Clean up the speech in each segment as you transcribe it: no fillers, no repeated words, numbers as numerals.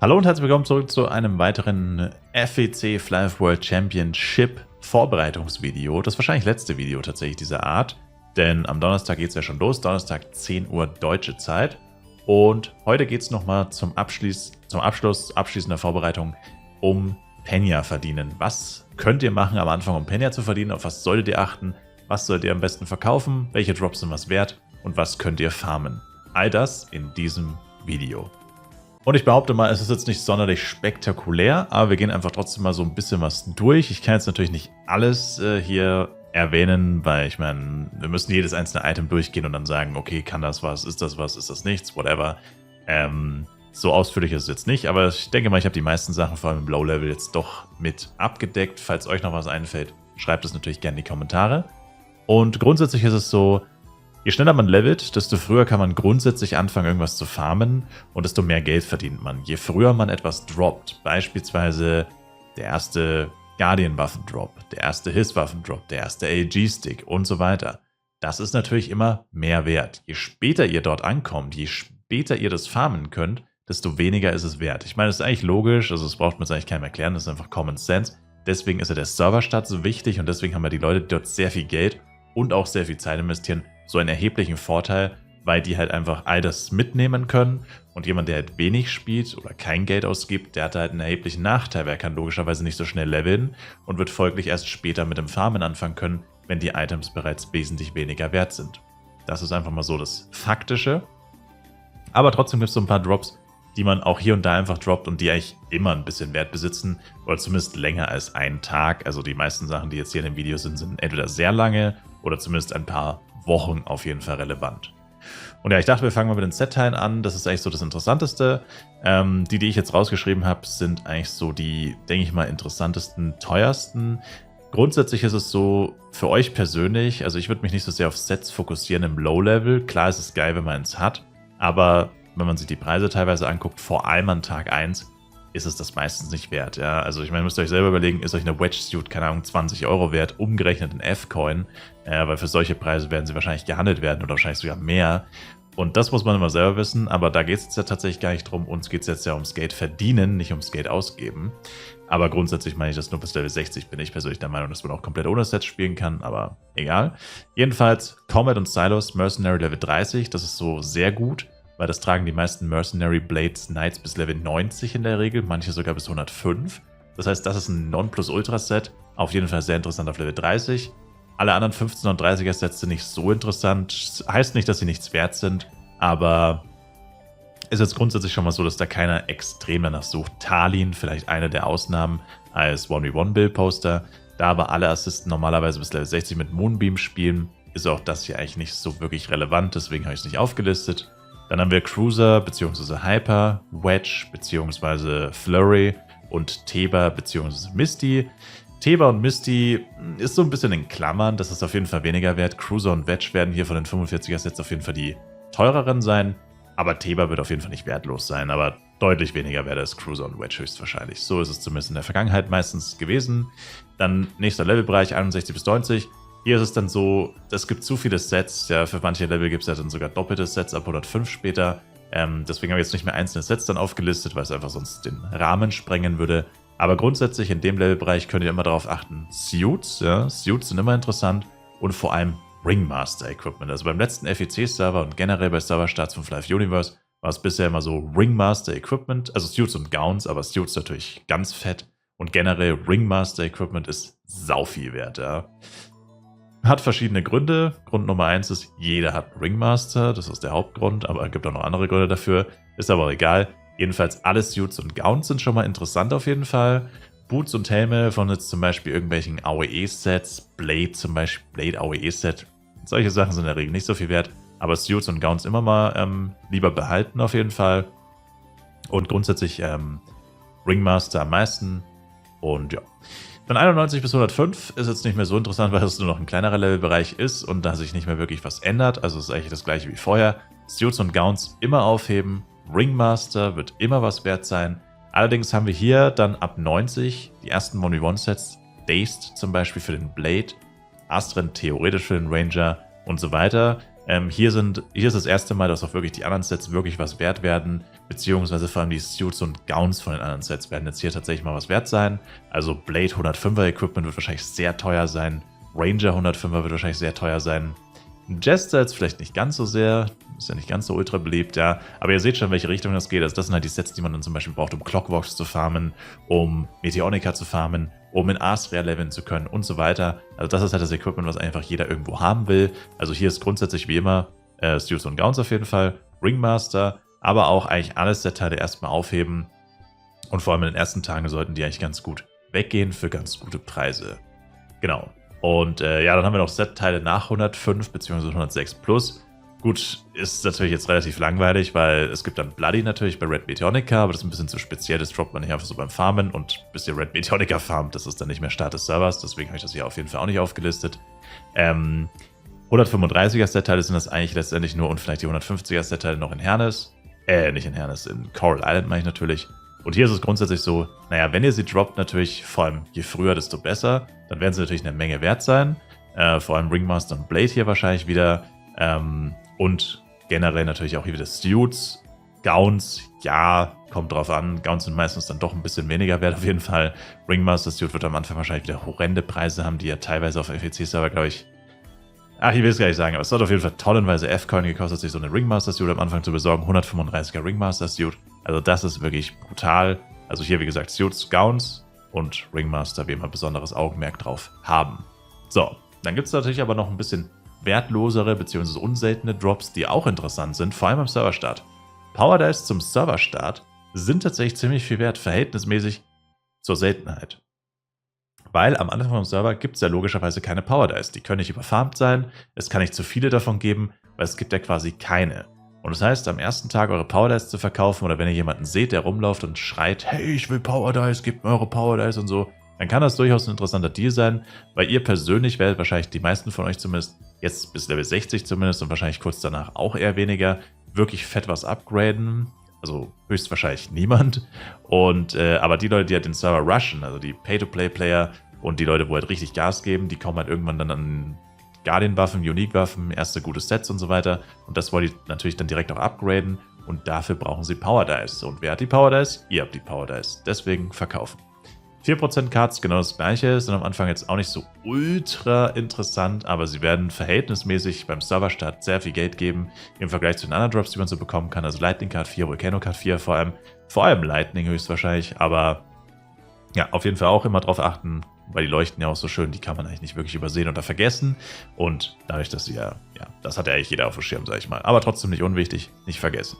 Hallo und herzlich willkommen zurück zu einem weiteren FEC Fly World Championship Vorbereitungsvideo. Das wahrscheinlich letzte Video tatsächlich dieser Art, denn am Donnerstag geht es ja schon los, Donnerstag 10 Uhr deutsche Zeit. Und heute geht es nochmal zum Abschluss abschließender Vorbereitung um Penya verdienen. Was könnt ihr machen am Anfang, um Penya zu verdienen? Auf was solltet ihr achten? Was solltet ihr am besten verkaufen? Welche Drops sind was wert? Und was könnt ihr farmen? All das in diesem Video. Und ich behaupte mal, es ist jetzt nicht sonderlich spektakulär, aber wir gehen einfach trotzdem mal so ein bisschen was durch. Ich kann jetzt natürlich nicht alles hier erwähnen, weil ich meine, wir müssen jedes einzelne Item durchgehen und dann sagen, okay, kann das was, ist das nichts, whatever. So ausführlich ist es jetzt nicht, aber ich denke mal, ich habe die meisten Sachen vor allem im Low-Level jetzt doch mit abgedeckt. Falls euch noch was einfällt, schreibt es natürlich gerne in die Kommentare. Und grundsätzlich ist es so, je schneller man levelt, desto früher kann man grundsätzlich anfangen, irgendwas zu farmen und desto mehr Geld verdient man. Je früher man etwas droppt, beispielsweise der erste Guardian-Waffen-Drop, der erste Hiss-Waffen-Drop, der erste AEG-Stick und so weiter, das ist natürlich immer mehr wert. Je später ihr dort ankommt, je später ihr das farmen könnt, desto weniger ist es wert. Ich meine, das ist eigentlich logisch, also das braucht man jetzt eigentlich keinem erklären, das ist einfach Common Sense. Deswegen ist ja der Serverstart so wichtig und deswegen haben ja die Leute, die dort sehr viel Geld und auch sehr viel Zeit investieren, so einen erheblichen Vorteil, weil die halt einfach all das mitnehmen können und jemand, der halt wenig spielt oder kein Geld ausgibt, der hat halt einen erheblichen Nachteil, weil er kann logischerweise nicht so schnell leveln und wird folglich erst später mit dem Farmen anfangen können, wenn die Items bereits wesentlich weniger wert sind. Das ist einfach mal so das Faktische. Aber trotzdem gibt es so ein paar Drops, die man auch hier und da einfach droppt und die eigentlich immer ein bisschen Wert besitzen oder zumindest länger als einen Tag. Also die meisten Sachen, die jetzt hier in dem Video sind, sind entweder sehr lange oder zumindest ein paar Wochen auf jeden Fall relevant. Und ja, ich dachte, wir fangen mal mit den Set-Teilen an. Das ist eigentlich so das Interessanteste. Die ich jetzt rausgeschrieben habe, sind eigentlich so die, denke ich mal, interessantesten, teuersten. Grundsätzlich ist es so, für euch persönlich, also ich würde mich nicht so sehr auf Sets fokussieren im Low-Level. Klar ist es geil, wenn man es hat, aber wenn man sich die Preise teilweise anguckt, vor allem an Tag 1, ist es das meistens nicht wert. Ja? Also ich meine, müsst ihr euch selber überlegen, ist euch eine Wedge-Suit, keine Ahnung, 20 € wert, umgerechnet in F-Coin, weil für solche Preise werden sie wahrscheinlich gehandelt werden oder wahrscheinlich sogar mehr. Und das muss man immer selber wissen, aber da geht es jetzt ja tatsächlich gar nicht drum. Uns geht es jetzt ja ums Geld verdienen, nicht ums Geld ausgeben. Aber grundsätzlich meine ich das nur bis Level 60, bin ich persönlich der Meinung, dass man auch komplett ohne Sets spielen kann, aber egal. Jedenfalls Combat und Silos, Mercenary Level 30, das ist so sehr gut, weil das tragen die meisten Mercenary Blades Knights bis Level 90 in der Regel, manche sogar bis 105. Das heißt, das ist ein Nonplusultra-Set, auf jeden Fall sehr interessant auf Level 30. Alle anderen 15er und 30er Sets sind nicht so interessant, heißt nicht, dass sie nichts wert sind, aber ist jetzt grundsätzlich schon mal so, dass da keiner extrem danach sucht. Talin, vielleicht eine der Ausnahmen als 1v1-Build-Poster, da aber alle Assisten normalerweise bis Level 60 mit Moonbeam spielen, ist auch das hier eigentlich nicht so wirklich relevant, deswegen habe ich es nicht aufgelistet. Dann haben wir Cruiser bzw. Hyper, Wedge bzw. Flurry und Theba bzw. Misty. Theba und Misty ist so ein bisschen in Klammern, das ist auf jeden Fall weniger wert. Cruiser und Wedge werden hier von den 45er Sets auf jeden Fall die teureren sein, aber Theba wird auf jeden Fall nicht wertlos sein, aber deutlich weniger wert als Cruiser und Wedge höchstwahrscheinlich. So ist es zumindest in der Vergangenheit meistens gewesen. Dann nächster Levelbereich 61 bis 90. Hier ist es dann so, es gibt zu viele Sets, ja, für manche Level gibt es ja dann sogar doppelte Sets ab 105 später. Deswegen habe ich jetzt nicht mehr einzelne Sets dann aufgelistet, weil es einfach sonst den Rahmen sprengen würde. Aber grundsätzlich in dem Levelbereich könnt ihr immer darauf achten, Suits, ja, Suits sind immer interessant und vor allem Ringmaster Equipment. Also beim letzten FEC-Server und generell bei Serverstarts von Fly Universe war es bisher immer so Ringmaster Equipment, also Suits und Gowns, aber Suits natürlich ganz fett und generell Ringmaster Equipment ist sau viel wert, ja. Hat verschiedene Gründe. Grund Nummer 1 ist, jeder hat einen Ringmaster. Das ist der Hauptgrund, aber es gibt auch noch andere Gründe dafür. Ist aber auch egal. Jedenfalls alle Suits und Gowns sind schon mal interessant auf jeden Fall. Boots und Helme von jetzt zum Beispiel irgendwelchen AOE-Sets. Blade zum Beispiel, Blade AOE-Set. Solche Sachen sind in der Regel nicht so viel wert. Aber Suits und Gowns immer mal lieber behalten auf jeden Fall. Und grundsätzlich Ringmaster am meisten. Und ja. Von 91 bis 105 ist jetzt nicht mehr so interessant, weil es nur noch ein kleinerer Levelbereich ist und da sich nicht mehr wirklich was ändert. Also ist eigentlich das gleiche wie vorher. Suits und Gowns immer aufheben. Ringmaster wird immer was wert sein. Allerdings haben wir hier dann ab 90 die ersten 1v1-Sets. Dazed zum Beispiel für den Blade. Astrid theoretisch für den Ranger und so weiter. Hier ist das erste Mal, dass auch wirklich die anderen Sets wirklich was wert werden, beziehungsweise vor allem die Suits und Gowns von den anderen Sets werden jetzt hier tatsächlich mal was wert sein. Also Blade 105er Equipment wird wahrscheinlich sehr teuer sein, Ranger 105er wird wahrscheinlich sehr teuer sein. Jester jetzt vielleicht nicht ganz so sehr, ist ja nicht ganz so ultra beliebt, ja. Aber ihr seht schon, in welche Richtung das geht. Also das sind halt die Sets, die man dann zum Beispiel braucht, um Clockworks zu farmen, um Meteonica zu farmen, um in Astria leveln zu können und so weiter. Also das ist halt das Equipment, was einfach jeder irgendwo haben will. Also hier ist grundsätzlich wie immer Suits und Gowns auf jeden Fall, Ringmaster, aber auch eigentlich alle Set-Teile erstmal aufheben. Und vor allem in den ersten Tagen sollten die eigentlich ganz gut weggehen für ganz gute Preise. Genau. Und ja, dann haben wir noch Set-Teile nach 105 bzw. 106 plus. Gut, ist natürlich jetzt relativ langweilig, weil es gibt dann Bloody natürlich bei Red Meteonica, aber das ist ein bisschen zu speziell, das droppt man nicht einfach so beim Farmen und bis ihr Red Meteonica farmt, das ist dann nicht mehr Start des Servers, deswegen habe ich das hier auf jeden Fall auch nicht aufgelistet. 135er Set-Teile sind das eigentlich letztendlich nur und vielleicht die 150er Set-Teile noch in Hernes. Nicht in Hernes, in Coral Island meine ich natürlich. Und hier ist es grundsätzlich so, naja, wenn ihr sie droppt, natürlich, vor allem je früher, desto besser, dann werden sie natürlich eine Menge wert sein. Vor allem Ringmaster und Blade hier wahrscheinlich wieder. Und generell natürlich auch hier wieder Suits, Gowns, ja, kommt drauf an. Gowns sind meistens dann doch ein bisschen weniger wert auf jeden Fall. Ringmaster Suit wird am Anfang wahrscheinlich wieder horrende Preise haben, die ja teilweise auf FEC-Server, glaube ich, ich will es gar nicht sagen, aber es hat auf jeden Fall tollenweise F-Coin gekostet, sich so eine Ringmaster Suit am Anfang zu besorgen. 135er Ringmaster Suit. Also das ist wirklich brutal. Also hier, wie gesagt, Suits, Gowns und Ringmaster, wie immer besonderes Augenmerk drauf haben. So, dann gibt es natürlich aber noch ein bisschen wertlosere bzw. unseltene Drops, die auch interessant sind, vor allem am Serverstart. Power Dice zum Serverstart sind tatsächlich ziemlich viel wert, verhältnismäßig zur Seltenheit. Weil am Anfang vom Server gibt es ja logischerweise keine Power Dice. Die können nicht überfarmt sein, es kann nicht zu viele davon geben, weil es gibt ja quasi keine. Und das heißt, am ersten Tag eure Power Dice zu verkaufen oder wenn ihr jemanden seht, der rumläuft und schreit, hey, ich will Power Dice, gebt mir eure Power Dice und so, dann kann das durchaus ein interessanter Deal sein, weil ihr persönlich werdet wahrscheinlich die meisten von euch zumindest, jetzt bis Level 60 zumindest und wahrscheinlich kurz danach auch eher weniger, wirklich fett was upgraden. Also höchstwahrscheinlich niemand. Und aber die Leute, die halt den Server rushen, also die Pay-to-Play-Player und die Leute, wo halt richtig Gas geben, die kommen halt irgendwann dann an Guardian-Waffen, Unique-Waffen, erste gute Sets und so weiter. Und das wollen die natürlich dann direkt auch upgraden. Und dafür brauchen sie Power Dice. Und wer hat die Power Dice? Ihr habt die Power Dice. Deswegen verkaufen. 4% Cards, genau das gleiche, sind am Anfang jetzt auch nicht so ultra interessant, aber sie werden verhältnismäßig beim Serverstart sehr viel Geld geben im Vergleich zu den anderen Drops, die man so bekommen kann. Also Lightning Card 4, Volcano Card 4 vor allem Lightning höchstwahrscheinlich, aber ja, auf jeden Fall auch immer drauf achten, weil die leuchten ja auch so schön, die kann man eigentlich nicht wirklich übersehen oder vergessen und dadurch, dass sie ja, das hat ja eigentlich jeder auf dem Schirm, sag ich mal, aber trotzdem nicht unwichtig, nicht vergessen.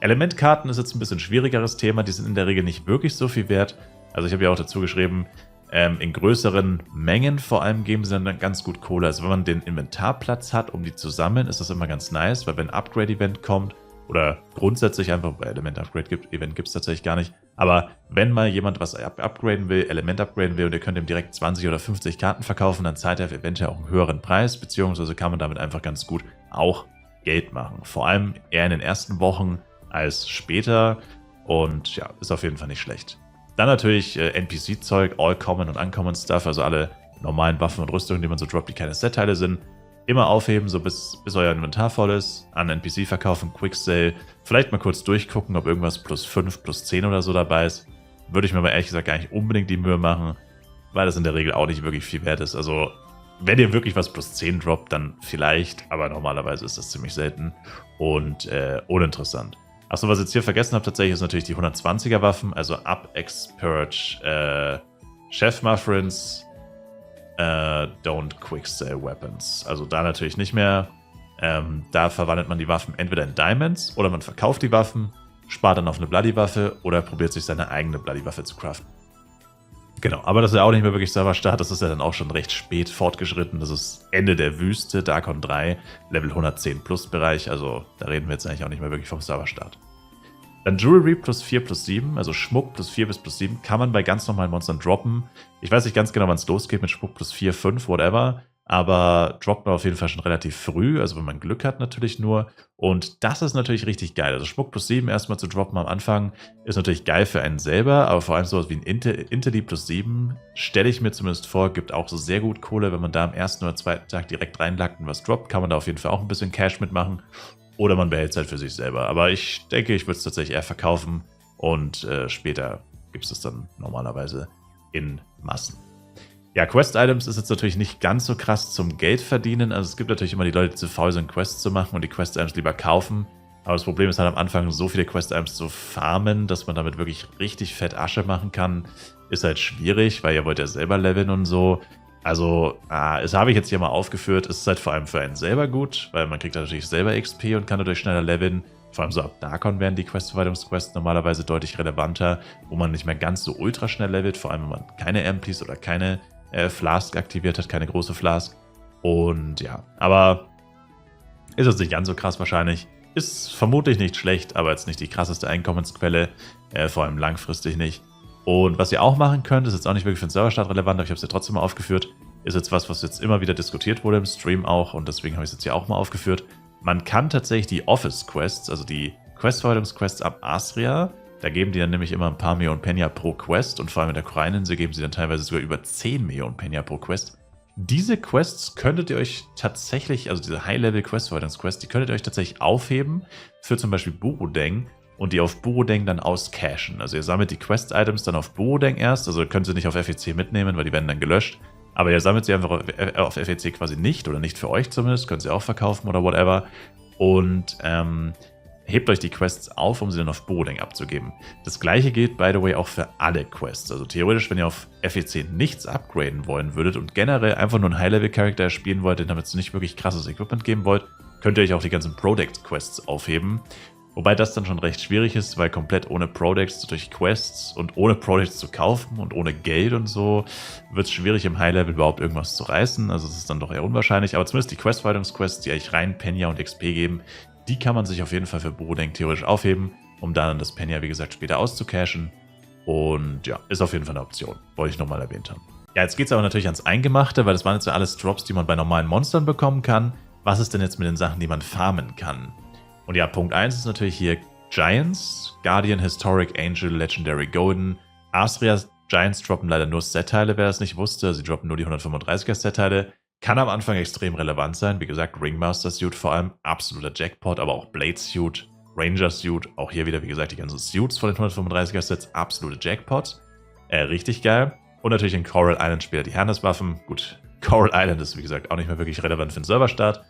Elementkarten ist jetzt ein bisschen schwierigeres Thema, die sind in der Regel nicht wirklich so viel wert. Also ich habe ja auch dazu geschrieben, in größeren Mengen vor allem geben sie dann ganz gut Kohle. Also wenn man den Inventarplatz hat, um die zu sammeln, ist das immer ganz nice, weil wenn ein Upgrade-Event kommt oder grundsätzlich einfach, bei Element-Upgrade-Event gibt es tatsächlich gar nicht, aber wenn mal jemand was upgraden will, Element upgraden will und ihr könnt ihm direkt 20 oder 50 Karten verkaufen, dann zahlt er eventuell auch einen höheren Preis, beziehungsweise kann man damit einfach ganz gut auch Geld machen. Vor allem eher in den ersten Wochen als später und ja, ist auf jeden Fall nicht schlecht. Dann natürlich NPC-Zeug, All-Common und Uncommon Stuff, also alle normalen Waffen und Rüstungen, die man so droppt, die keine Set-Teile sind. Immer aufheben, so bis euer Inventar voll ist, an NPC verkaufen, Quick-Sale, vielleicht mal kurz durchgucken, ob irgendwas plus 5, plus 10 oder so dabei ist. Würde ich mir aber ehrlich gesagt gar nicht unbedingt die Mühe machen, weil das in der Regel auch nicht wirklich viel wert ist. Also wenn ihr wirklich was plus 10 droppt, dann vielleicht, aber normalerweise ist das ziemlich selten und uninteressant. Achso, was ich jetzt hier vergessen habe tatsächlich, ist natürlich die 120er Waffen, also Up, Expurge, Chef Muffrins, Don't Quick Sale Weapons. Also da natürlich nicht mehr. Da verwandelt man die Waffen entweder in Diamonds oder man verkauft die Waffen, spart dann auf eine Bloody-Waffe oder probiert sich seine eigene Bloody-Waffe zu craften. Genau, aber das ist ja auch nicht mehr wirklich Serverstart, das ist ja dann auch schon recht spät fortgeschritten. Das ist Ende der Wüste, Darkon 3, Level 110 plus Bereich, also da reden wir jetzt eigentlich auch nicht mehr wirklich vom Serverstart. Dann Jewelry plus 4 plus 7, also Schmuck plus 4 bis plus 7, kann man bei ganz normalen Monstern droppen. Ich weiß nicht ganz genau, wann es losgeht mit Schmuck plus 4, 5, whatever, aber droppt man auf jeden Fall schon relativ früh, also wenn man Glück hat natürlich nur. Und das ist natürlich richtig geil. Also Schmuck plus 7 erstmal zu droppen am Anfang ist natürlich geil für einen selber, aber vor allem sowas wie ein Interli plus 7 stelle ich mir zumindest vor, gibt auch so sehr gut Kohle. Wenn man da am ersten oder zweiten Tag direkt reinlackt und was droppt, kann man da auf jeden Fall auch ein bisschen Cash mitmachen. Oder man behält es halt für sich selber. Aber ich denke, ich würde es tatsächlich eher verkaufen und später gibt es dann normalerweise in Massen. Ja, Quest-Items ist jetzt natürlich nicht ganz so krass zum Geld verdienen. Also es gibt natürlich immer die Leute, die zu faul sind, Quests zu machen und die Quest-Items lieber kaufen. Aber das Problem ist halt am Anfang, so viele Quest-Items zu farmen, dass man damit wirklich richtig fett Asche machen kann, ist halt schwierig, weil ihr wollt ja selber leveln und so. Also, das habe ich jetzt hier mal aufgeführt. Es ist halt vor allem für einen selber gut, weil man kriegt natürlich selber XP und kann dadurch schneller leveln. Vor allem so ab Darkon werden die Quest-Verwaltungsquests normalerweise deutlich relevanter, wo man nicht mehr ganz so ultra schnell levelt, vor allem wenn man keine Amplis oder keine Flask aktiviert hat, keine große Flask. Und ja, aber ist jetzt nicht ganz so krass wahrscheinlich. Ist vermutlich nicht schlecht, aber jetzt nicht die krasseste Einkommensquelle, vor allem langfristig nicht. Und was ihr auch machen könnt, ist jetzt auch nicht wirklich für den Serverstart relevant, aber ich habe es ja trotzdem mal aufgeführt, ist jetzt was jetzt immer wieder diskutiert wurde im Stream auch und deswegen habe ich es jetzt hier auch mal aufgeführt. Man kann tatsächlich die Office-Quests, also die Questverwaltungsquests ab Astria, da geben die dann nämlich immer ein paar Millionen Penya pro Quest und vor allem in der Korallinsel geben sie dann teilweise sogar über 10 Millionen Penya pro Quest. Diese Quests könntet ihr euch tatsächlich, also diese High-Level-Questverwaltungsquests, die könntet ihr euch tatsächlich aufheben für zum Beispiel Burudeng und die auf Burudeng dann auscashen. Also ihr sammelt die Quest-Items dann auf Burudeng erst, also könnt ihr nicht auf FEC mitnehmen, weil die werden dann gelöscht. Aber ihr sammelt sie einfach auf FEC quasi nicht oder nicht für euch zumindest, könnt sie auch verkaufen oder whatever. Und hebt euch die Quests auf, um sie dann auf Burudeng abzugeben. Das gleiche gilt, by the way, auch für alle Quests. Also theoretisch, wenn ihr auf FEC nichts upgraden wollen würdet und generell einfach nur einen High-Level-Charakter spielen wollt, den damit es nicht wirklich krasses Equipment geben wollt, könnt ihr euch auch die ganzen Product-Quests aufheben. Wobei das dann schon recht schwierig ist, weil komplett ohne Products durch Quests und ohne Products zu kaufen und ohne Geld und so wird es schwierig im High-Level überhaupt irgendwas zu reißen. Also es ist dann doch eher unwahrscheinlich. Aber zumindest die Questverwaltungsquests, die euch rein Penya und XP geben, die kann man sich auf jeden Fall für Burudeng theoretisch aufheben, um dann das Penya, wie gesagt, später auszucashen. Und ja, ist auf jeden Fall eine Option. Wollte ich nochmal erwähnt haben. Ja, jetzt geht es aber natürlich ans Eingemachte, weil das waren jetzt ja alles Drops, die man bei normalen Monstern bekommen kann. Was ist denn jetzt mit den Sachen, die man farmen kann? Und ja, Punkt 1 ist natürlich hier Giants, Guardian, Historic, Angel, Legendary, Golden. Astrias Giants droppen leider nur Set-Teile, wer das nicht wusste. Sie droppen nur die 135er Set-Teile. Kann am Anfang extrem relevant sein. Wie gesagt, Ringmaster Suit vor allem, absoluter Jackpot, aber auch Blade Suit, Ranger Suit, auch hier wieder, wie gesagt, die ganzen Suits von den 135er Sets, absolute Jackpot. Richtig geil. Und natürlich in Coral Island später die Hermes-Waffen. Gut, Coral Island ist, wie gesagt, auch nicht mehr wirklich relevant für den Serverstart.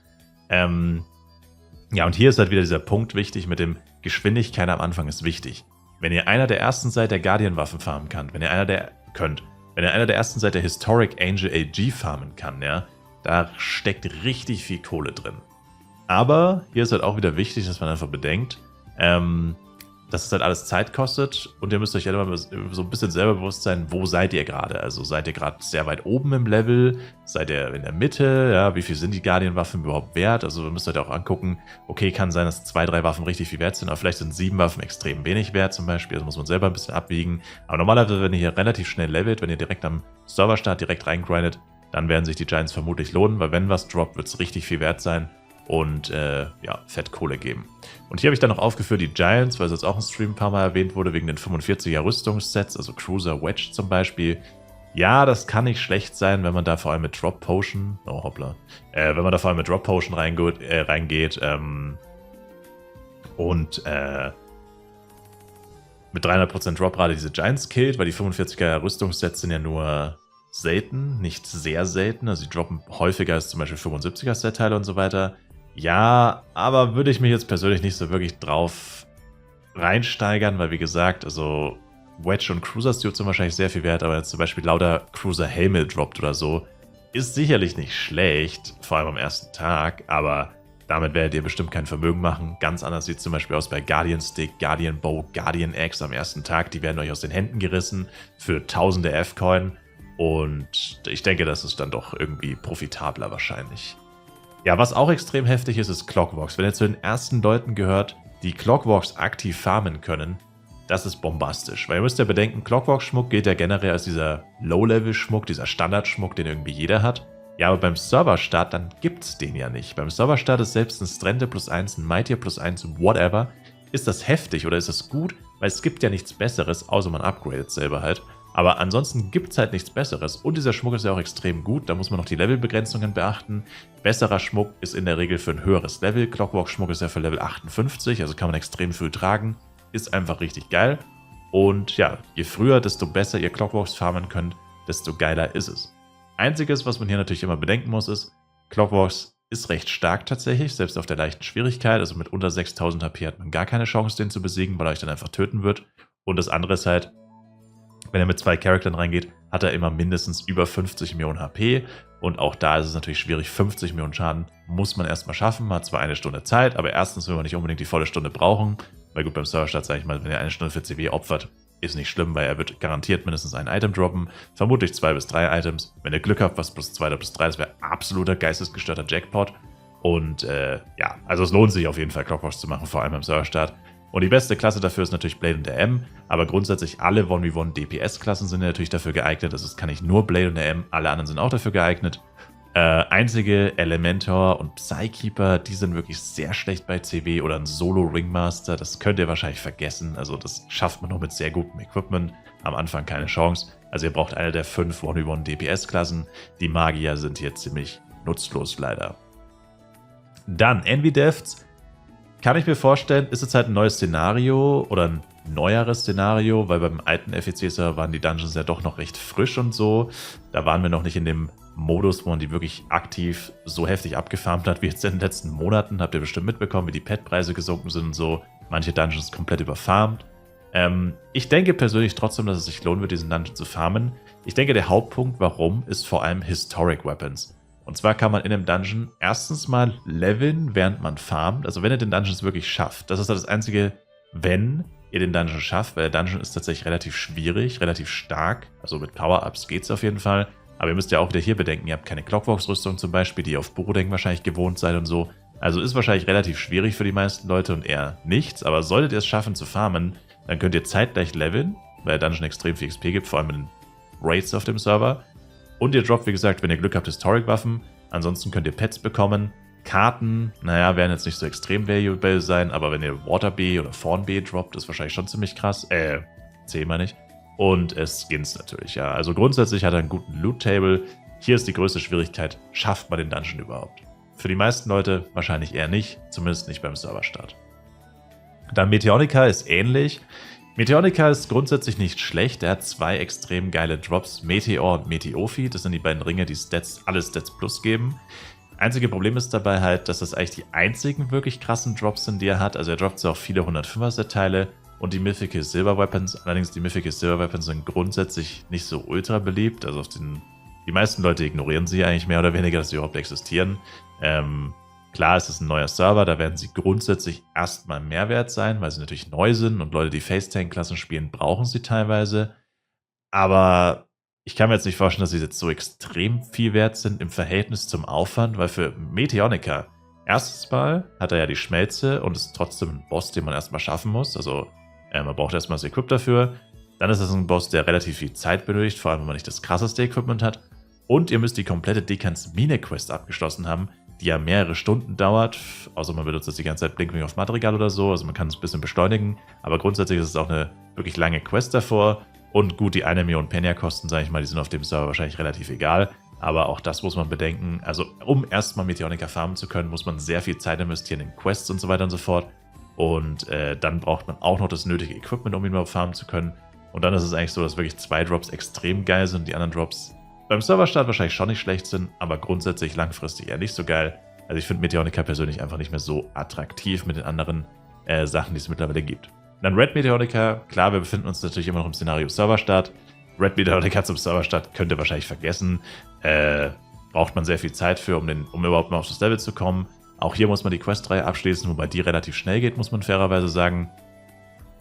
Ja, und hier ist halt wieder dieser Punkt wichtig mit dem Geschwindigkeit am Anfang ist wichtig. Wenn ihr einer der ersten seid, der Guardian-Waffen farmen kann, wenn ihr einer der ersten seid, der Historic Angel AG farmen kann, ja, da steckt richtig viel Kohle drin. Aber hier ist halt auch wieder wichtig, dass man einfach bedenkt, dass es halt alles Zeit kostet und ihr müsst euch ja immer so ein bisschen selber bewusst sein, wo seid ihr gerade? Also seid ihr gerade sehr weit oben im Level? Seid ihr in der Mitte? Ja, wie viel sind die Guardian-Waffen überhaupt wert? Also ihr müsst euch auch angucken, okay, kann sein, dass 2, 3 Waffen richtig viel wert sind, aber vielleicht sind 7 Waffen extrem wenig wert zum Beispiel. Also muss man selber ein bisschen abwiegen. Aber normalerweise, wenn ihr hier relativ schnell levelt, wenn ihr direkt am Serverstart direkt reingrindet, dann werden sich die Giants vermutlich lohnen, weil wenn was droppt, wird es richtig viel wert sein. Und ja, fett Kohle geben. Und hier habe ich dann noch aufgeführt die Giants, weil es jetzt auch im Stream ein paar Mal erwähnt wurde, wegen den 45er Rüstungssets, also Cruiser Wedge zum Beispiel. Ja, das kann nicht schlecht sein, wenn man da vor allem mit Drop Potion, oh hoppla, wenn man da vor allem mit Drop Potion reingeht und mit 300% Droprate diese Giants killt, weil die 45er Rüstungssets sind ja nur selten, nicht sehr selten, also die droppen häufiger als zum Beispiel 75er Set-Teile und so weiter. Ja, aber würde ich mich jetzt persönlich nicht so wirklich drauf reinsteigern, weil wie gesagt, also Wedge und Cruiser Suit sind wahrscheinlich sehr viel wert, aber jetzt zum Beispiel lauter Cruiser Helme droppt oder so, ist sicherlich nicht schlecht, vor allem am ersten Tag, aber damit werdet ihr bestimmt kein Vermögen machen. Ganz anders sieht es zum Beispiel aus bei Guardian Stick, Guardian Bow, Guardian Axe am ersten Tag. Die werden euch aus den Händen gerissen für tausende F-Coin. Und ich denke, das ist dann doch irgendwie profitabler wahrscheinlich. Ja, was auch extrem heftig ist, ist Clockwalks. Wenn ihr zu den ersten Leuten gehört, die Clockwalks aktiv farmen können, das ist bombastisch. Weil ihr müsst ja bedenken, Clockwalk-Schmuck gilt ja generell als dieser Low-Level-Schmuck, dieser Standard-Schmuck, den irgendwie jeder hat. Ja, aber beim Serverstart, dann gibt's den ja nicht. Beim Serverstart ist selbst ein Strente +1, ein Mightier +1, whatever. Ist das heftig oder ist das gut? Weil es gibt ja nichts Besseres, außer man upgradet selber halt. Aber ansonsten gibt es halt nichts Besseres. Und dieser Schmuck ist ja auch extrem gut. Da muss man noch die Levelbegrenzungen beachten. Besserer Schmuck ist in der Regel für ein höheres Level. Clockwork-Schmuck ist ja für Level 58, also kann man extrem früh tragen. Ist einfach richtig geil. Und ja, je früher, desto besser ihr Clockworks farmen könnt, desto geiler ist es. Einziges, was man hier natürlich immer bedenken muss, ist, Clockworks ist recht stark tatsächlich, selbst auf der leichten Schwierigkeit. Also mit unter 6000 HP hat man gar keine Chance, den zu besiegen, weil er euch dann einfach töten wird. Und das andere ist halt, wenn er mit 2 Charakteren reingeht, hat er immer mindestens über 50 Millionen HP. Und auch da ist es natürlich schwierig. 50 Millionen Schaden muss man erstmal schaffen. Man hat zwar eine Stunde Zeit, aber erstens will man nicht unbedingt die volle Stunde brauchen. Weil gut, beim Serverstart, sage ich mal, wenn er eine Stunde für CW opfert, ist nicht schlimm, weil er wird garantiert mindestens ein Item droppen. Vermutlich 2 bis 3 Items. Wenn ihr Glück habt, was +2 oder +3, das wäre absoluter geistesgestörter Jackpot. Und ja, also es lohnt sich auf jeden Fall, Clockworks zu machen, vor allem beim Serverstart. Und die beste Klasse dafür ist natürlich Blade und der M, aber grundsätzlich alle 1v1 DPS-Klassen sind natürlich dafür geeignet. Also es kann nicht nur Blade und der M, alle anderen sind auch dafür geeignet. Einzige Elementor und Psykeeper, die sind wirklich sehr schlecht bei CW oder ein Solo-Ringmaster, das könnt ihr wahrscheinlich vergessen. Also das schafft man nur mit sehr gutem Equipment. Am Anfang keine Chance. Also ihr braucht eine der 5 1v1 DPS-Klassen. Die Magier sind hier ziemlich nutzlos leider. Dann Envy Defts. Kann ich mir vorstellen, ist jetzt halt ein neues Szenario oder ein neueres Szenario, weil beim alten FEC-Server waren die Dungeons ja doch noch recht frisch und so. Da waren wir noch nicht in dem Modus, wo man die wirklich aktiv so heftig abgefarmt hat wie jetzt in den letzten Monaten. Habt ihr bestimmt mitbekommen, wie die Pet-Preise gesunken sind und so. Manche Dungeons komplett überfarmt. Ich denke persönlich trotzdem, dass es sich lohnen wird, diesen Dungeon zu farmen. Ich denke, der Hauptpunkt, warum, ist vor allem Historic Weapons. Und zwar kann man in einem Dungeon erstens mal leveln, während man farmt. Also wenn ihr den Dungeon wirklich schafft. Das ist das Einzige, wenn ihr den Dungeon schafft. Weil der Dungeon ist tatsächlich relativ schwierig, relativ stark. Also mit Power-Ups geht es auf jeden Fall. Aber ihr müsst ja auch wieder hier bedenken, ihr habt keine Clockworks-Rüstung zum Beispiel, die ihr auf Burodeng wahrscheinlich gewohnt seid und so. Also ist wahrscheinlich relativ schwierig für die meisten Leute und eher nichts. Aber solltet ihr es schaffen zu farmen, dann könnt ihr zeitgleich leveln, weil der Dungeon extrem viel XP gibt, vor allem in den Raids auf dem Server. Und ihr droppt, wie gesagt, wenn ihr Glück habt, Historic-Waffen. Ansonsten könnt ihr Pets bekommen. Karten, naja, werden jetzt nicht so extrem valuable sein, aber wenn ihr Water B oder Fawn B droppt, ist wahrscheinlich schon ziemlich krass. C meine ich. Und Skins natürlich, ja. Also grundsätzlich hat er einen guten Loot-Table. Hier ist die größte Schwierigkeit, schafft man den Dungeon überhaupt? Für die meisten Leute wahrscheinlich eher nicht, zumindest nicht beim Serverstart. Dann Meteonica ist ähnlich. Meteonica ist grundsätzlich nicht schlecht. Er hat 2 extrem geile Drops, Meteor und Meteofi. Das sind die beiden Ringe, die alle Stats Plus geben. Einzige Problem ist dabei halt, dass das eigentlich die einzigen wirklich krassen Drops sind, die er hat. Also er droppt auch viele 105er Set-Teile und die Mythical Silver Weapons. Allerdings die Mythical Silver Weapons sind grundsätzlich nicht so ultra beliebt. Also die meisten Leute ignorieren sie eigentlich mehr oder weniger, dass sie überhaupt existieren. Klar, es ist ein neuer Server, da werden sie grundsätzlich erstmal mehr wert sein, weil sie natürlich neu sind und Leute, die Face-Tank-Klassen spielen, brauchen sie teilweise. Aber ich kann mir jetzt nicht vorstellen, dass sie jetzt so extrem viel wert sind im Verhältnis zum Aufwand, weil für Meteonica, erstens mal hat er ja die Schmelze und ist trotzdem ein Boss, den man erstmal schaffen muss. Also man braucht erstmal das Equip dafür. Dann ist es ein Boss, der relativ viel Zeit benötigt, vor allem wenn man nicht das krasseste Equipment hat. Und ihr müsst die komplette Dekans Mine-Quest abgeschlossen haben, die ja mehrere Stunden dauert, außer man benutzt jetzt die ganze Zeit Blinkwing auf Madrigal oder so, also man kann es ein bisschen beschleunigen, aber grundsätzlich ist es auch eine wirklich lange Quest davor und gut, die 1 Million Penya-Kosten, sage ich mal, die sind auf dem Server wahrscheinlich relativ egal, aber auch das muss man bedenken, also um erstmal Meteonica farmen zu können, muss man sehr viel Zeit investieren in Quests und so weiter und so fort und dann braucht man auch noch das nötige Equipment, um ihn überhaupt farmen zu können und dann ist es eigentlich so, dass wirklich 2 Drops extrem geil sind, die anderen Drops beim Serverstart wahrscheinlich schon nicht schlecht sind, aber grundsätzlich langfristig eher nicht so geil. Also ich finde Meteonica persönlich einfach nicht mehr so attraktiv mit den anderen Sachen, die es mittlerweile gibt. Dann Red Meteonica, klar, wir befinden uns natürlich immer noch im Szenario Serverstart. Red Meteonica zum Serverstart könnt ihr wahrscheinlich vergessen. Braucht man sehr viel Zeit für, um überhaupt mal auf das Level zu kommen. Auch hier muss man die Questreihe abschließen, wobei die relativ schnell geht, muss man fairerweise sagen.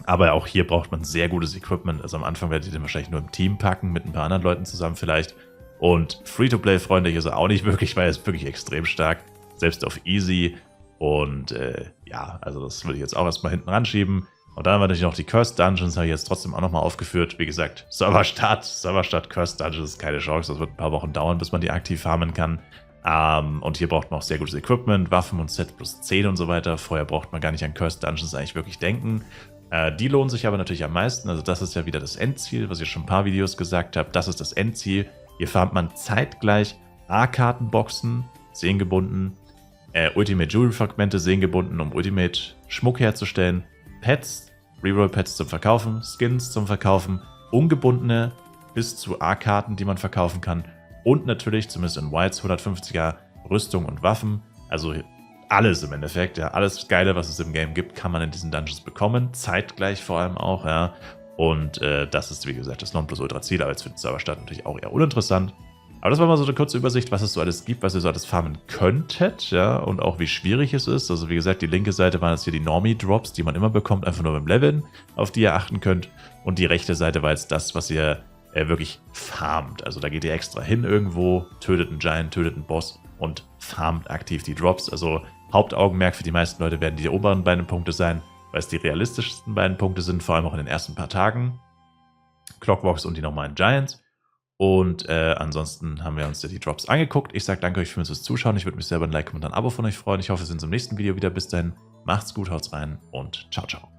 Aber auch hier braucht man sehr gutes Equipment. Also am Anfang werdet ihr den wahrscheinlich nur im Team packen, mit ein paar anderen Leuten zusammen vielleicht. Und Free-to-Play-freundlich ist er auch nicht wirklich, weil er ist wirklich extrem stark, selbst auf Easy. Und ja, also das würde ich jetzt auch erstmal hinten ranschieben. Und dann haben wir natürlich noch die Cursed Dungeons, habe ich jetzt trotzdem auch nochmal aufgeführt. Wie gesagt, Serverstart, Cursed Dungeons ist keine Chance. Das wird ein paar Wochen dauern, bis man die aktiv farmen kann. Und hier braucht man auch sehr gutes Equipment, Waffen und Set plus 10 und so weiter. Vorher braucht man gar nicht an Cursed Dungeons eigentlich wirklich denken. Die lohnen sich aber natürlich am meisten. Also das ist ja wieder das Endziel, was ich schon ein paar Videos gesagt habe. Das ist das Endziel. Hier farmt man zeitgleich A-Kartenboxen, sehengebunden, Ultimate Jewelry Fragmente, sehengebunden, um Ultimate Schmuck herzustellen, Pets, Reroll Pets zum Verkaufen, Skins zum Verkaufen, ungebundene bis zu A-Karten, die man verkaufen kann und natürlich, zumindest in Whites, 150er Rüstung und Waffen. Also alles im Endeffekt, ja, alles Geile, was es im Game gibt, kann man in diesen Dungeons bekommen, zeitgleich vor allem auch, ja. Und das ist, wie gesagt, das Nonplusultra-Ziel, aber jetzt für den Serverstart natürlich auch eher uninteressant. Aber das war mal so eine kurze Übersicht, was es so alles gibt, was ihr so alles farmen könntet, ja, und auch wie schwierig es ist. Also wie gesagt, die linke Seite waren jetzt hier die Normie-Drops, die man immer bekommt, einfach nur beim Leveln, auf die ihr achten könnt. Und die rechte Seite war jetzt das, was ihr wirklich farmt. Also da geht ihr extra hin irgendwo, tötet einen Giant, tötet einen Boss und farmt aktiv die Drops. Also Hauptaugenmerk für die meisten Leute werden die oberen beiden Punkte sein, weil es die realistischsten beiden Punkte sind, vor allem auch in den ersten paar Tagen. Clockworks und die normalen Giants. Und ansonsten haben wir uns ja die Drops angeguckt. Ich sage danke euch fürs Zuschauen. Ich würde mich selber ein Like und ein Abo von euch freuen. Ich hoffe, wir sehen uns im nächsten Video wieder. Bis dahin, macht's gut, haut's rein und ciao, ciao.